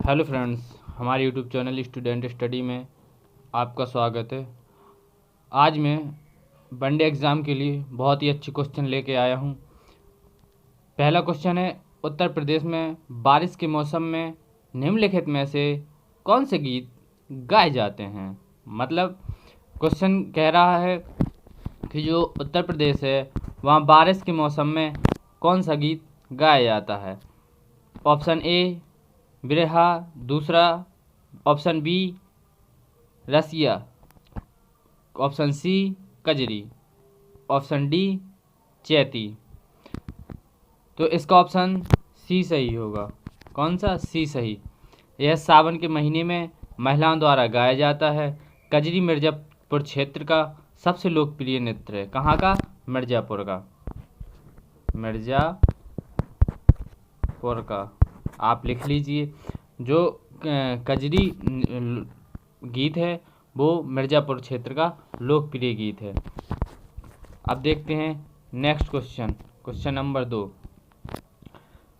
Hello friends, हमारे YouTube channel student study में आपका स्वागत है। आज मैं वनडे एग्ज़ाम के लिए बहुत ही अच्छे क्वेश्चन लेके आया हूँ। पहला क्वेश्चन है, उत्तर प्रदेश में बारिश के मौसम में निम्नलिखित में से कौन से गीत गाए जाते हैं। मतलब क्वेश्चन कह रहा है कि जो उत्तर प्रदेश है वहाँ बारिश के मौसम में कौन सा गीत गाया जाता है। ऑप्शन ए बिरहा, दूसरा option B Rasiya, option C Kajri, option D Chaiti. तो इसका ऑप्शन सी सही होगा। कौन सा? सी सही। यह सावन के महीने में महिलाओं द्वारा गाया जाता है। कजरी मिर्ज़ापुर क्षेत्र का सबसे लोकप्रिय नृत्य है। कहाँ का? मिर्ज़ापुर का। मिर्ज़ापुर का आप लिख लीजिए। जो कजरी गीत है वो मिर्ज़ापुर क्षेत्र का लोकप्रिय गीत है। अब देखते हैं next question, question number 2।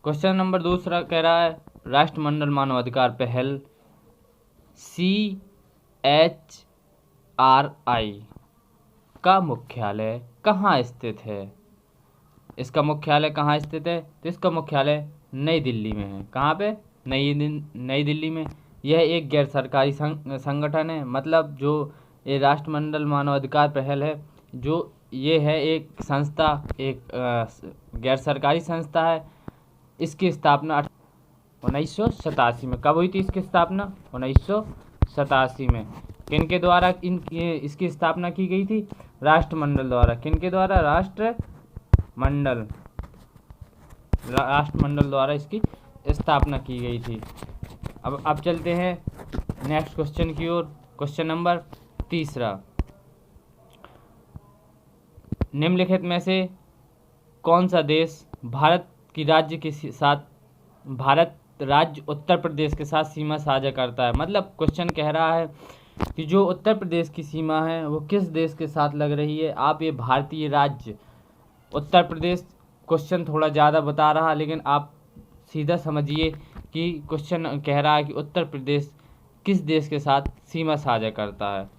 Question number 2 कह रहा है, राष्ट्रमंडल मानवाधिकार पहल CHRI का मुख्यालय कहाँ स्थित है। इसका मुख्यालय कहाँ स्थित है? तो इसका मुख्यालय नई दिल्ली में है। कहाँ पे? नई दिल्ली में। यह एक गैर सरकारी संगठन है। मतलब जो ये राष्ट्रमंडल मानवाधिकार पहल है, जो ये है एक संस्था, एक गैर सरकारी संस्था है। इसकी स्थापना 1987 में। कब हुई थी इसकी स्थापना? 1987 में। किनके द्वारा इसकी स्थापना की गई थी? राष्ट्रमंडल द्वारा। किनके द्वारा? राष्ट्रमंडल द्वारा इसकी स्थापना की गई थी। अब चलते हैं नेक्स्ट क्वेश्चन की ओर। Question number 3। निम्नलिखित में से कौन सा देश भारत राज्य उत्तर प्रदेश के साथ सीमा साझा करता है। मतलब क्वेश्चन कह रहा है कि जो उत्तर प्रदेश की सीमा है वो किस देश के साथ लग रही है। आप ये भारतीय राज्य उत्तर प्रदेश, क्वेश्चन थोड़ा ज़्यादा बता रहा, लेकिन आप सीधा समझिए कि क्वेश्चन कह रहा है कि उत्तर प्रदेश किस देश के साथ सीमा साझा करता है।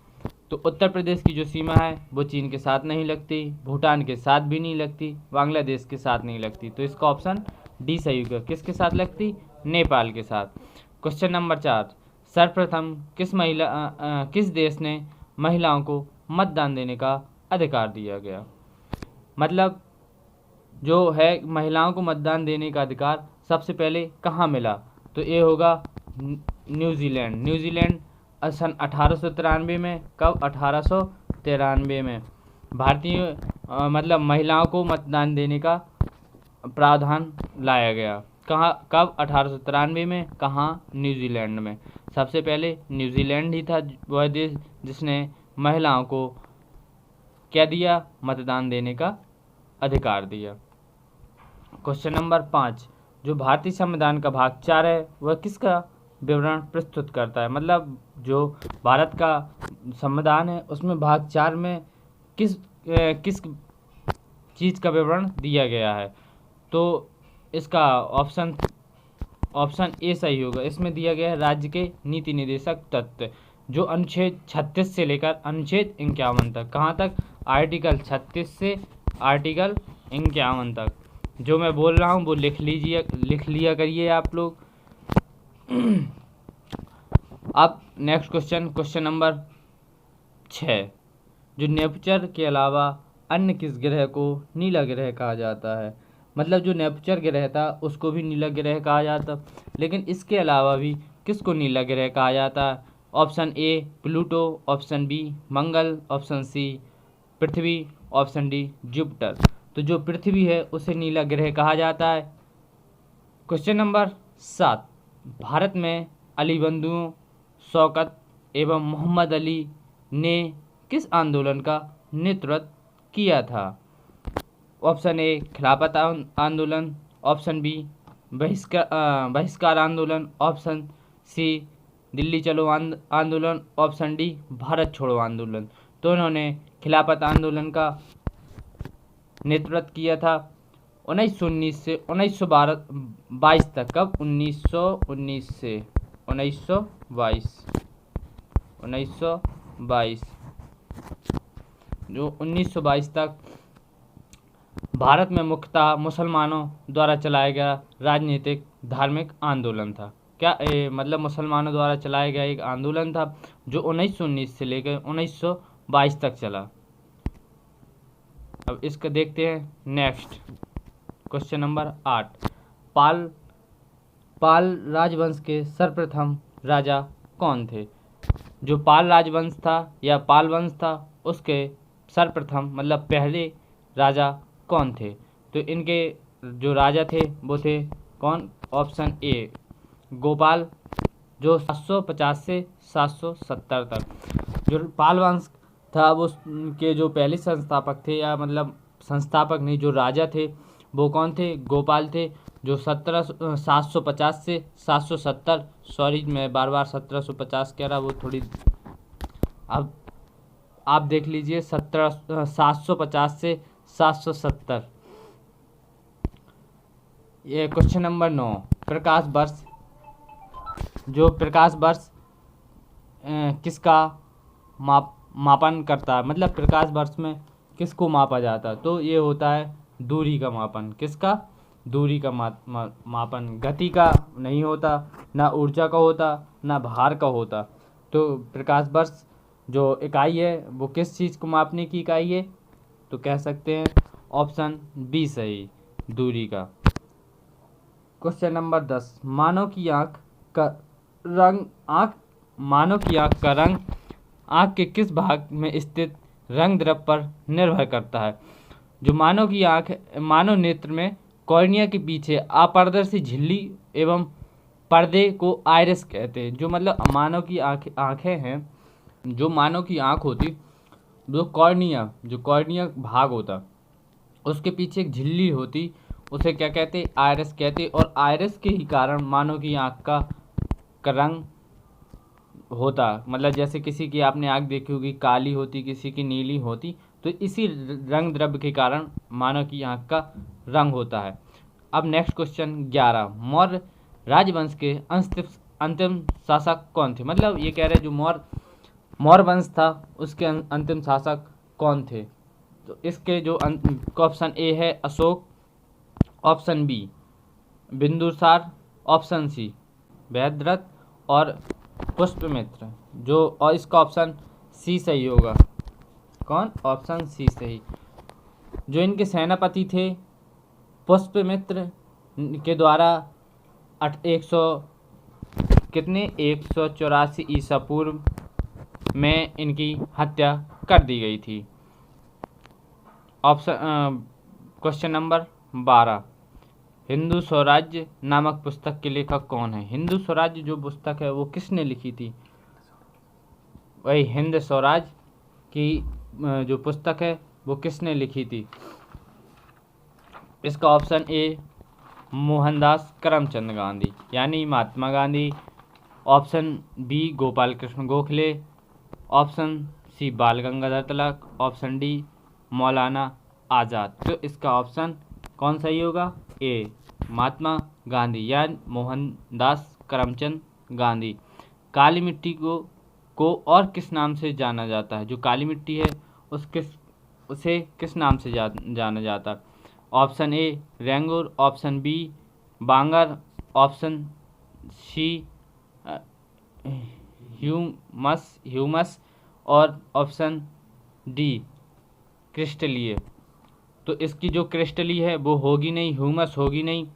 तो उत्तर प्रदेश की जो सीमा है वो चीन के साथ नहीं लगती, भूटान के साथ भी नहीं लगती, बांग्लादेश के साथ नहीं लगती। तो इसका ऑप्शन डी सही होगा। किसके साथ लगती? नेपाल के साथ। Question number 4। सर्वप्रथम किस देश ने महिलाओं को मतदान देने का अधिकार दिया गया। मतलब जो है महिलाओं को मतदान देने का अधिकार सबसे पहले कहाँ मिला? तो ये होगा न्यूजीलैंड। न्यूजीलैंड सन 1893 में। कब? 1893 में भारतीय मतलब महिलाओं को मतदान देने का प्रावधान लाया गया। कहाँ? कब? 1893 में। कहाँ? न्यूजीलैंड में। सबसे पहले न्यूजीलैंड ही था वह देश जिसने महिलाओं को क्या दिया? मतदान देने का अधिकार दिया। Question number 5। जो भारतीय संविधान का भाग 4 है वह किसका विवरण प्रस्तुत करता है। मतलब जो भारत का संविधान है उसमें भाग 4 में किस चीज़ का विवरण दिया गया है। तो इसका ऑप्शन ए सही होगा। इसमें दिया गया है राज्य के नीति निर्देशक तत्व, जो अनुच्छेद 36 से लेकर अनुच्छेद 51 तक। कहाँ तक? आर्टिकल 36 से आर्टिकल 51 तक। जो मैं बोल रहा हूँ वो लिख लिया करिए आप लोग। अब नेक्स्ट क्वेश्चन, क्वेश्चन नंबर 6। जो नेपचर के अलावा अन्य किस ग्रह को नीला ग्रह कहा जाता है। मतलब जो नेपचर ग्रह था उसको भी नीला ग्रह कहा जाता, लेकिन इसके अलावा भी किसको नीला ग्रह कहा जाता है। Option A Pluto, option B मंगल, ऑप्शन सी पृथ्वी, ऑप्शन डी जुपिटर। तो जो पृथ्वी है उसे नीला ग्रह कहा जाता है। Question number 7। भारत में अली बंधुओं शौकत एवं मोहम्मद अली ने किस आंदोलन का नेतृत्व किया था। ऑप्शन ए खिलाफत आंदोलन, ऑप्शन बी बहिष्कार आंदोलन, ऑप्शन सी दिल्ली चलो आंदोलन, ऑप्शन डी भारत छोड़ो आंदोलन। तो उन्होंने खिलाफत आंदोलन का नेतृत्व किया था 1919 से 1922 तक। कब? 1919 से 1922 जो 1922 तक भारत में मुख्यतः मुसलमानों द्वारा चलाया गया राजनीतिक धार्मिक आंदोलन था। क्या मतलब मुसलमानों द्वारा चलाया गया एक आंदोलन था जो 1919 से लेकर 1922 तक चला। अब इसका देखते हैं नेक्स्ट क्वेश्चन नंबर 8। पाल राजवंश के सर्वप्रथम राजा कौन थे? जो पाल राजवंश था या पाल वंश था उसके सर्वप्रथम मतलब पहले राजा कौन थे? तो इनके जो राजा थे वो थे कौन? ऑप्शन ए गोपाल, जो 750 से 770 तक। जो पाल वंश था वो के जो पहले संस्थापक थे, या मतलब संस्थापक नहीं, जो राजा थे वो कौन थे? गोपाल थे, जो 750 से 770, सॉरी मैं बार बार 1750 कह रहा, वो थोड़ी अब आप देख लीजिए 750 से 770। ये क्वेश्चन नंबर 9 प्रकाश वर्ष। जो प्रकाश वर्ष किसका मापन करता है, मतलब प्रकाश वर्ष में किसको मापा जाता है? तो ये होता है दूरी का मापन। किसका? दूरी का मापन। गति का नहीं होता, ना ऊर्जा का होता, ना भार का होता। तो प्रकाश वर्ष जो इकाई है वो किस चीज़ को मापने की इकाई है? तो कह सकते हैं ऑप्शन बी सही, दूरी का। क्वेश्चन नंबर 10 मानव की आँख का रंग आँख के किस भाग में स्थित रंग द्रव्य पर निर्भर करता है? जो मानव नेत्र में कॉर्निया के पीछे अपारदर्शी झिल्ली एवं पर्दे को आइरिस कहते हैं। जो मतलब मानव की आँखें हैं, जो मानव की आँख होती, जो कॉर्निया भाग होता, उसके पीछे एक झिल्ली होती, उसे क्या कहते? आइरिस कहते। और आइरिस के ही कारण मानव की आँख का रंग होता, मतलब जैसे किसी की आपने आँख देखी होगी काली होती, किसी की नीली होती, तो इसी रंग द्रव्य के कारण मानव की आँख का रंग होता है। अब नेक्स्ट क्वेश्चन 11 मौर्य राजवंश के अंतिम शासक कौन थे? मतलब ये कह रहे हैं जो मौर्य वंश था उसके अंतिम शासक कौन थे? तो इसके जो ऑप्शन ए है Ashok, option B Bindusar, option C Brihadratha और पुष्यमित्र। और इसका ऑप्शन सी सही होगा। कौन? ऑप्शन सी सही। जो इनके सेनापति थे पुष्यमित्र के द्वारा 184 ईसा पूर्व में इनकी हत्या कर दी गई थी। क्वेश्चन नंबर 12 हिंदू स्वराज्य नामक पुस्तक के लेखक कौन है? हिंदू स्वराज्य जो पुस्तक है वो किसने लिखी थी? वही हिंद स्वराज की जो पुस्तक है वो किसने लिखी थी? इसका ऑप्शन ए मोहनदास करमचंद गांधी यानी Mahatma Gandhi, option B Gopal Krishna Gokhale, option C Bal Gangadhar तिलक, ऑप्शन डी मौलाना आज़ाद। तो इसका ऑप्शन कौन सही होगा? ए महात्मा गांधी या मोहनदास करमचंद गांधी। काली मिट्टी को और किस नाम से जाना जाता है? जो काली मिट्टी है उसे किस नाम से जाना जाता है? Option A regur, option B bangar, option C humus और ऑप्शन डी क्रिस्टलीय। तो इसकी जो क्रिस्टली है वो होगी नहीं, ह्यूमस होगी नहीं,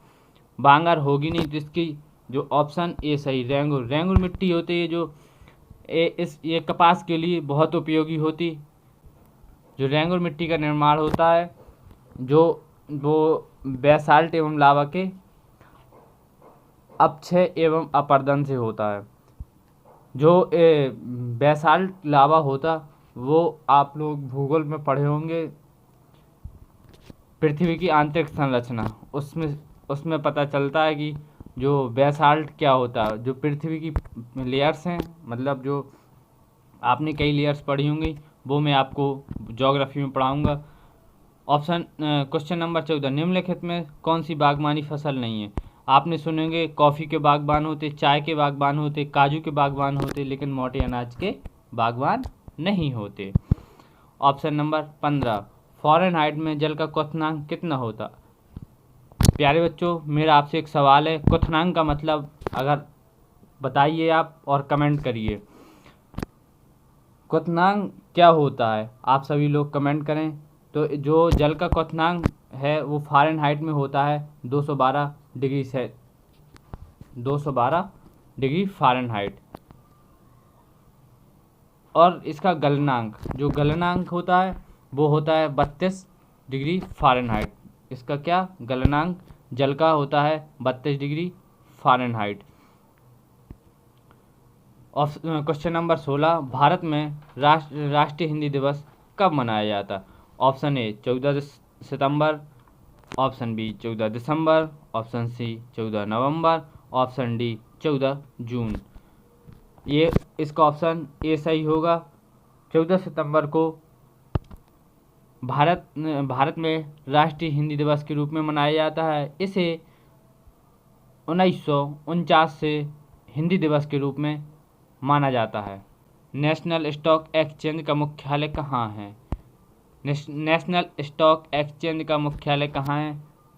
बांगर होगी नहीं, तो इसकी जो ऑप्शन ए सही रेंगुर मिट्टी होती है जो ये कपास के लिए बहुत उपयोगी होती। जो रेंगुर मिट्टी का निर्माण होता है जो वो बेसाल्ट एवं लावा के अपक्षय एवं अपर्दन से होता है। जो बेसाल्ट लावा होता वो आप लोग भूगोल में पढ़े होंगे, पृथ्वी की आंतरिक संरचना, उसमें पता चलता है कि जो बेसाल्ट क्या होता है। जो पृथ्वी की लेयर्स हैं, मतलब जो आपने कई लेयर्स पढ़ी होंगी वो मैं आपको ज्योग्राफी में पढ़ाऊँगा। क्वेश्चन नंबर 14 निम्नलिखित में कौन सी बागवानी फसल नहीं है? आपने सुनेंगे कॉफ़ी के बागबान होते, चाय के बागबान होते, काजू के बागबान होते, लेकिन मोटे अनाज के बागबान नहीं होते। ऑप्शन नंबर 15, फ़ारेनहाइट में जल का क्वथनांक कितना होता? प्यारे बच्चों, मेरा आपसे एक सवाल है, क्वथनांक का मतलब अगर बताइए आप और कमेंट करिए, क्वथनांक क्या होता है? आप सभी लोग कमेंट करें। तो जो जल का क्वथनांक है वो फ़ारेनहाइट में होता है 212 डिग्री से 212 डिग्री फ़ारेनहाइट। और इसका गलनांक, जो गलनांक होता है वो होता है 32 डिग्री फ़ारेनहाइट। इसका क्या गलनांक जल का होता है 32 डिग्री फ़ारेनहाइट। क्वेश्चन नंबर 16, भारत में राष्ट्रीय हिंदी दिवस कब मनाया जाता? ऑप्शन ए 14 सितंबर, ऑप्शन बी 14 दिसंबर, ऑप्शन सी 14 नवंबर, ऑप्शन डी 14 जून। ये इसका ऑप्शन ए सही होगा। 14 सितंबर को भारत में राष्ट्रीय हिंदी दिवस के रूप में मनाया जाता है। इसे 1949 से हिंदी दिवस के रूप में माना जाता है। नेशनल स्टॉक एक्सचेंज का मुख्यालय कहाँ है? नेशनल स्टॉक एक्सचेंज का मुख्यालय कहाँ है?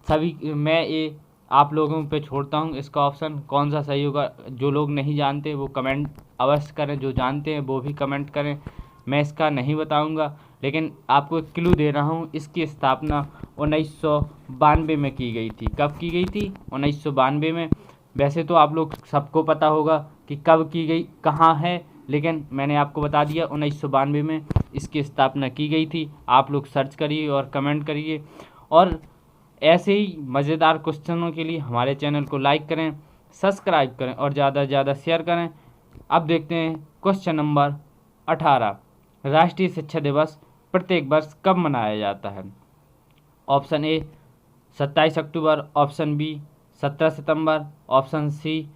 सभी मैं ये आप लोगों पे छोड़ता हूँ, इसका ऑप्शन कौन सा सही होगा। जो लोग नहीं जानते वो कमेंट अवश्य करें, जो जानते हैं वो भी कमेंट करें। मैं इसका नहीं बताऊंगा, लेकिन आपको एक क्लू दे रहा हूँ। इसकी स्थापना 1992 में की गई थी। कब की गई थी? 1992 में। वैसे तो आप लोग सबको पता होगा कि कब की गई, कहाँ है, लेकिन मैंने आपको बता दिया 1992 में इसकी स्थापना की गई थी। आप लोग सर्च करिए और कमेंट करिए, और ऐसे ही मज़ेदार क्वेश्चनों के लिए हमारे चैनल को लाइक करें, सब्सक्राइब करें और ज़्यादा से ज़्यादा शेयर करें। अब देखते हैं क्वेश्चन नंबर 18, राष्ट्रीय शिक्षा दिवस प्रत्येक वर्ष कब मनाया जाता है? ऑप्शन ए 27 अक्टूबर, ऑप्शन बी 17 सितंबर, ऑप्शन सी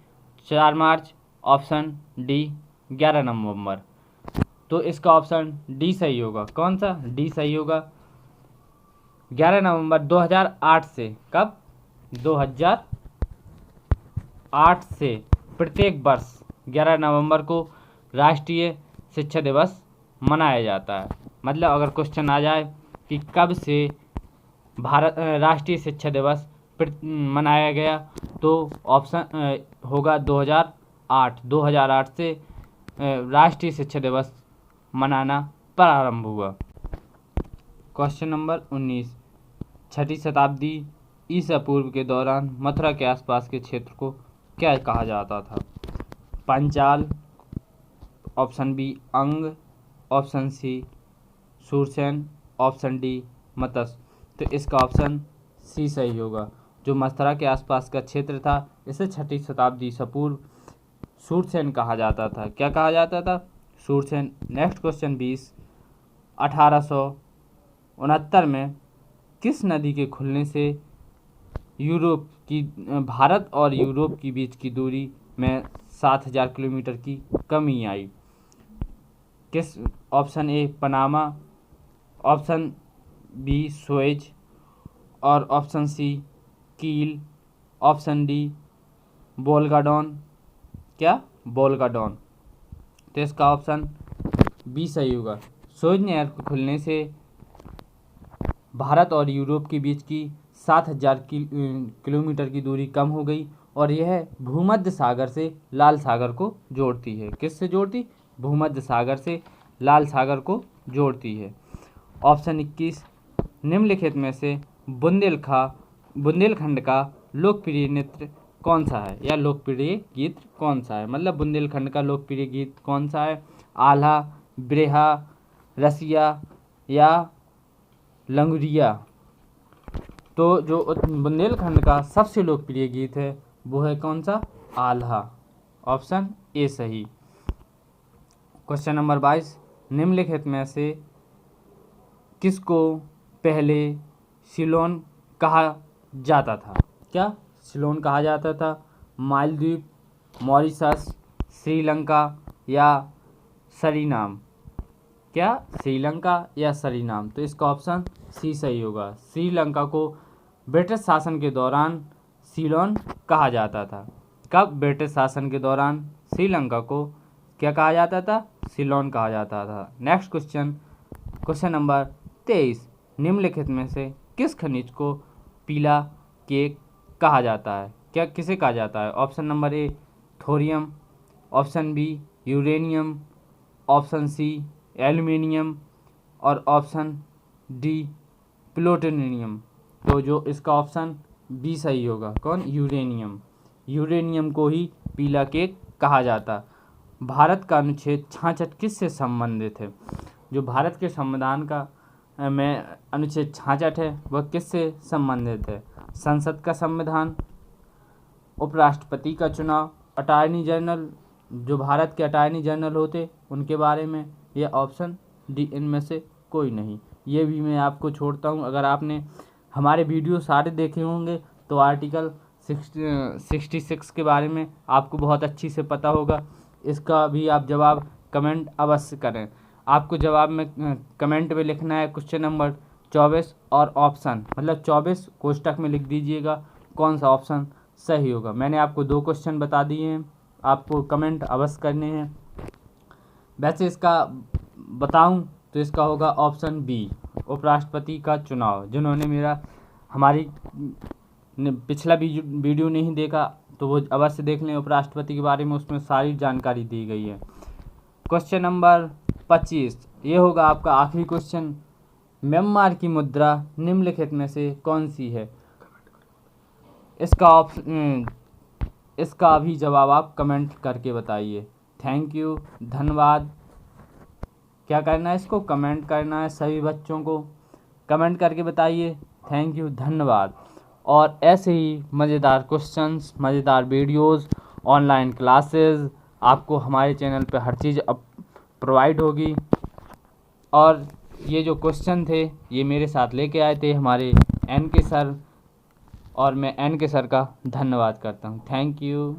4 मार्च, ऑप्शन डी 11 नवंबर। तो इसका ऑप्शन डी सही होगा। कौन सा? डी सही होगा। 11 नवंबर 2008 से। कब? 2008 से प्रत्येक वर्ष 11 नवंबर को राष्ट्रीय शिक्षा दिवस मनाया जाता है। मतलब अगर क्वेश्चन आ जाए कि कब से राष्ट्रीय शिक्षा दिवस मनाया गया, तो ऑप्शन होगा 2008 से राष्ट्रीय शिक्षा दिवस मनाना प्रारंभ हुआ। क्वेश्चन नंबर 19, 6वीं शताब्दी ईसा पूर्व के दौरान मथुरा के आसपास के क्षेत्र को क्या कहा जाता था? Panchal, option B Anga, option C Shurasena, option D Matsya. तो इसका ऑप्शन सी सही होगा। जो मथुरा के आसपास का क्षेत्र था इसे 6वीं शताब्दी ईसा पूर्व शूरसेन कहा जाता था। क्या कहा जाता था? शूरसेन। नेक्स्ट क्वेश्चन 20, 1869 में किस नदी के खुलने से भारत और यूरोप के बीच की दूरी में 7000 किलोमीटर की कमी आई? किस? Option A Panama, option B Suez, और option C Kiel, option D बोल्गाडोन। क्या? बोल्गाडोन। तो इसका ऑप्शन बी सही होगा। सुएज नहर के खुलने से भारत और यूरोप के बीच की 7000 किलोमीटर की दूरी कम हो गई, और यह भूमध्य सागर से लाल सागर को जोड़ती है। किससे जोड़ती? भूमध्य सागर से लाल सागर को जोड़ती है। ऑप्शन 21, निम्नलिखित में से बुंदेलखंड का लोकप्रिय नृत्य कौन सा है, या लोकप्रिय गीत कौन सा है? मतलब बुंदेलखंड का लोकप्रिय गीत कौन सा है? आल्हा, बिरहा, रसिया या लंगुरिया। तो जो बुंदेलखंड का सबसे लोकप्रिय गीत है वो है कौन सा? आल्हा। ऑप्शन ए सही। क्वेश्चन नंबर 22, निम्नलिखित में से किसको पहले सिलोन कहा जाता था? क्या सिलोन कहा जाता था? मालदीव, मॉरिशस, श्रीलंका या सरीनाम? क्या? श्रीलंका या सरीनाम। तो इसका ऑप्शन सी सही होगा। श्रीलंका को ब्रिटिश शासन के दौरान सीलोन कहा जाता था। कब? ब्रिटिश शासन के दौरान श्रीलंका को क्या कहा जाता था? सीलोन कहा जाता था। नेक्स्ट क्वेश्चन, क्वेश्चन नंबर 23, निम्नलिखित में से किस खनिज को पीला केक कहा जाता है? क्या किसे कहा जाता है? Option number A thorium, option B uranium, option C aluminium और ऑप्शन डी प्लूटोनियम। तो जो इसका ऑप्शन बी सही होगा। कौन? यूरेनियम। यूरेनियम को ही पीला केक कहा जाता। भारत का अनुच्छेद 66 किससे संबंधित है? जो भारत के संविधान का में अनुच्छेद 66 है वह किससे संबंधित है? संसद का संविधान, उपराष्ट्रपति का चुनाव, अटॉर्नी जनरल, जो भारत के अटॉर्नी जनरल होते उनके बारे में, यह ऑप्शन डी इनमें से कोई नहीं। ये भी मैं आपको छोड़ता हूँ। अगर आपने हमारे वीडियो सारे देखे होंगे तो आर्टिकल 66 के बारे में आपको बहुत अच्छी से पता होगा। इसका भी आप जवाब कमेंट अवश्य करें। आपको जवाब में कमेंट में लिखना है क्वेश्चन नंबर 24 और ऑप्शन, मतलब 24 कोष्टक में लिख दीजिएगा कौन सा ऑप्शन सही होगा। मैंने आपको 2 क्वेश्चन बता दिए हैं, आपको कमेंट अवश्य करने हैं। वैसे इसका बताऊं तो इसका होगा ऑप्शन बी, उपराष्ट्रपति का चुनाव। जिन्होंने हमारी पिछला वीडियो नहीं देखा तो वो अवश्य देख लें उपराष्ट्रपति के बारे में, उसमें सारी जानकारी दी गई है। क्वेश्चन नंबर 25, ये होगा आपका आखिरी क्वेश्चन। म्यांमार की मुद्रा निम्नलिखित में से कौन सी है? इसका भी जवाब आप कमेंट करके बताइए। थैंक यू, धन्यवाद। क्या करना है? इसको कमेंट करना है। सभी बच्चों को कमेंट करके बताइए। थैंक यू, धन्यवाद। और ऐसे ही मज़ेदार क्वेश्चंस, मज़ेदार वीडियोस, ऑनलाइन क्लासेस आपको हमारे चैनल पे हर चीज़ प्रोवाइड होगी। और ये जो क्वेश्चन थे ये मेरे साथ लेके आए थे हमारे एन के सर, और मैं एन के सर का धन्यवाद करता हूँ। थैंक यू,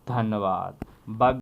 धन्यवाद। बाय।